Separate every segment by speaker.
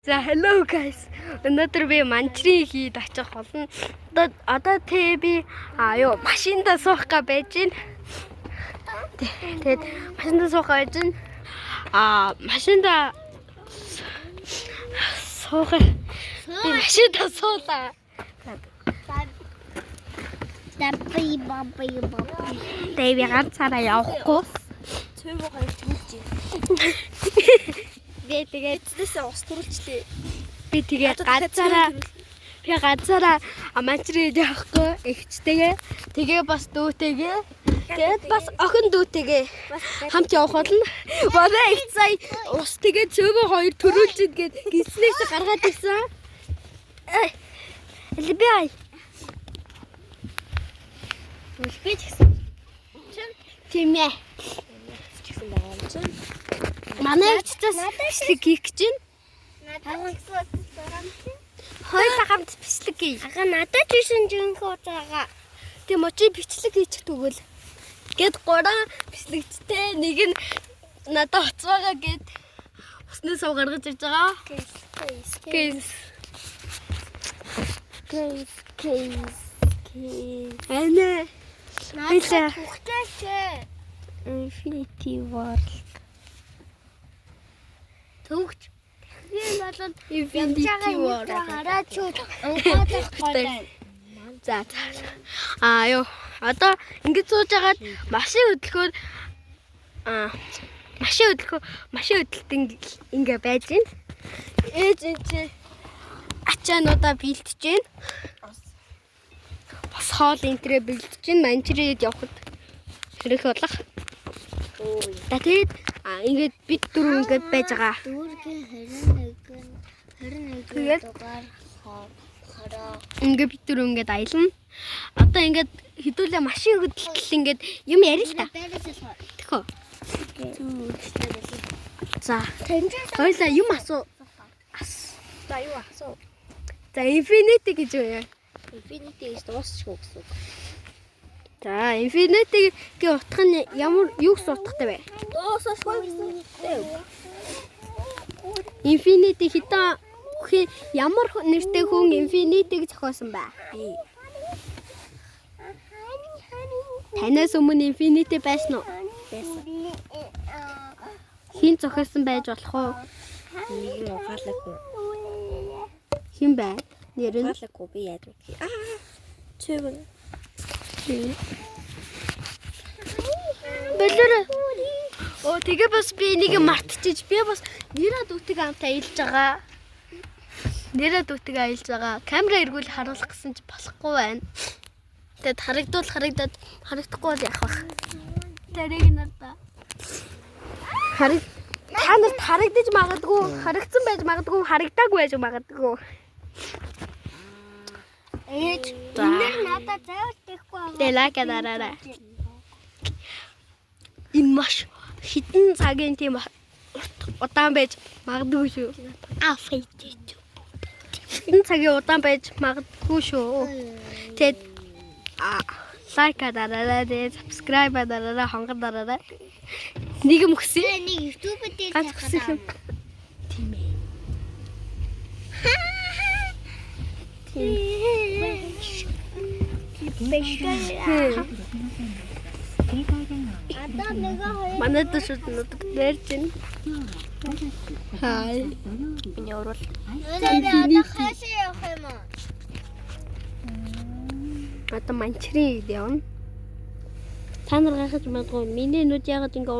Speaker 1: За hello guys. Өнөөдөр би манчрын хийд очих болно. Одоо би машинда суух га байж байна. Тэгээд машинда суух байж байна. Машинда суух. Би машинда суулаа. Тэви ганцаараа явахгүй.
Speaker 2: Цэвэр хоёр төлж.
Speaker 1: Би тэгээд
Speaker 2: Эцнээсээ ус төрүүлжтэй.
Speaker 1: би тэгээд ганцаараа манчрын явахгүй ихчтэйгээ тэгээ бас дүүтэйгээ тэгээд бас охин дүүтэйгээ хамт явах болно. Манай их сая ус тэгээд цөөгөө хоёр төрүүлж гээд гиснээс гаргаад ирсэн. Элбай.
Speaker 2: Би ч гэсэн.
Speaker 1: Тимээ.
Speaker 2: Чигсэн байгаа юм чинь.
Speaker 1: Манай ихчээс бичлэг хийх гэж байна.
Speaker 2: Надад гэсэн байгаа юм чинь.
Speaker 1: Хоёулаа хамт бичлэг хий.
Speaker 2: Ага надад ч шин жинхүү байгаа.
Speaker 1: Тийм очи бичлэг хийчих тэгвэл. Гэт гурван бичлэгчтэй нэг нь надад хоцгоогоо гээд усны сав гаргаж ирж байгаа. Кейс. Анаа.
Speaker 2: Надад хухтаач.
Speaker 1: Infinity World.
Speaker 2: Төвч. Би болоод
Speaker 1: Infinity World.
Speaker 2: хараач ангуудах гоё.
Speaker 1: За. Ёо. Одоо ингэж сууж агаад машин хөдөлгөөр машин хөдөлтөнд ингээ байж байна. Ээж энэ ачаануудаа бэлтэж байна. Бас хоол энтрээ бэлтэж байна. Манчрээд явахад хэрэг болох. Тэгээд ингээд бид дөрөв ингээд байж байгаа.
Speaker 2: Дүүргийн 21 дугаар хараа.
Speaker 1: Ингээд бид дөрөв ингээд аялна. Одоо ингээд хэдүүлээ машин хөдөлтөл ингээд юм яри л та. Тэхөө. За. Хоёлаа юм асуу.
Speaker 2: За юу асуу.
Speaker 1: За Infinity гэж юу яа?
Speaker 2: Infinity гэж дуусчихгүй гэсэн үг.
Speaker 1: За Infinity-гийн утга нь ямар юу гэсэн утгатай вэ?
Speaker 2: Дуусахгүй гэсэн үг.
Speaker 1: Infinity хитэн ямар нэртэй хүн Infinity-г зохиосон бэ? Танаас өмнө Infinity байсан уу?
Speaker 2: Байсан.
Speaker 1: Хин зохиосон байж болох уу?
Speaker 2: Нэг нь ухаалаагүй.
Speaker 1: Хин бай? Нэр нь
Speaker 2: Ухаалаагүй би яад вэ? Цэвэр.
Speaker 1: Бэлэр. Тэгээ бас би энийг мартчихж би бас нэрээ дүүтэйг хамт аялж байгаа. Нэрээ дүүтэйг аялж байгаа. Камера эргүүл харуулах гэсэн чи болохгүй байна. Тэгэд харагдаад харагдахгүй бол яах вэ? Тэрийг надаа. Та нарт харагдаж магадгүй, харагдсан байж магадгүй, харагдаагүй байж магадгүй.
Speaker 2: Ээж энэ надад заавал тэхгүй байгаа.
Speaker 1: Дэлака дараарай. Энэ маш хитэн цагийн тийм удаан байж магадгүй шүү. Фейт. Хитэн цагийн удаан байж магадгүй шүү. Тэгэд лайк дараарай, subscribe дараарай, хонгор дараарай. Нэг юм өгсөн.
Speaker 2: Нэг YouTube дээр
Speaker 1: Ганц хүсэл юм. Тийм ээ.
Speaker 2: Одоо нэг хоёр
Speaker 1: Манай төшөд нутаг дээрж байна. Хай.
Speaker 2: миний урал. Одоо хаашаа явах юм аа?
Speaker 1: Одоо манчрын явна. Та нар гайхаж магадгүй миний нүд ягаад ингээ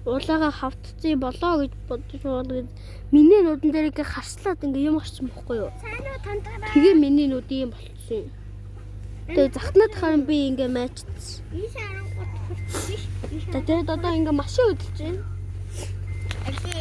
Speaker 1: уулаагаа хавтцсан болоо гэж бодож байгаа. Миний нүдэн дээр ингээ харслаад ингээ юм орсон бохгүй юу?
Speaker 2: Сайн уу тантараа?
Speaker 1: Тэгээ миний нүд юм болчихсон юм. Тэгээ захнаад харин би ингээ майчдсан.
Speaker 2: Би сарангууд хүрчих.
Speaker 1: Тэгээд одоо ингээ машин хөдөлж байна.
Speaker 2: Архи.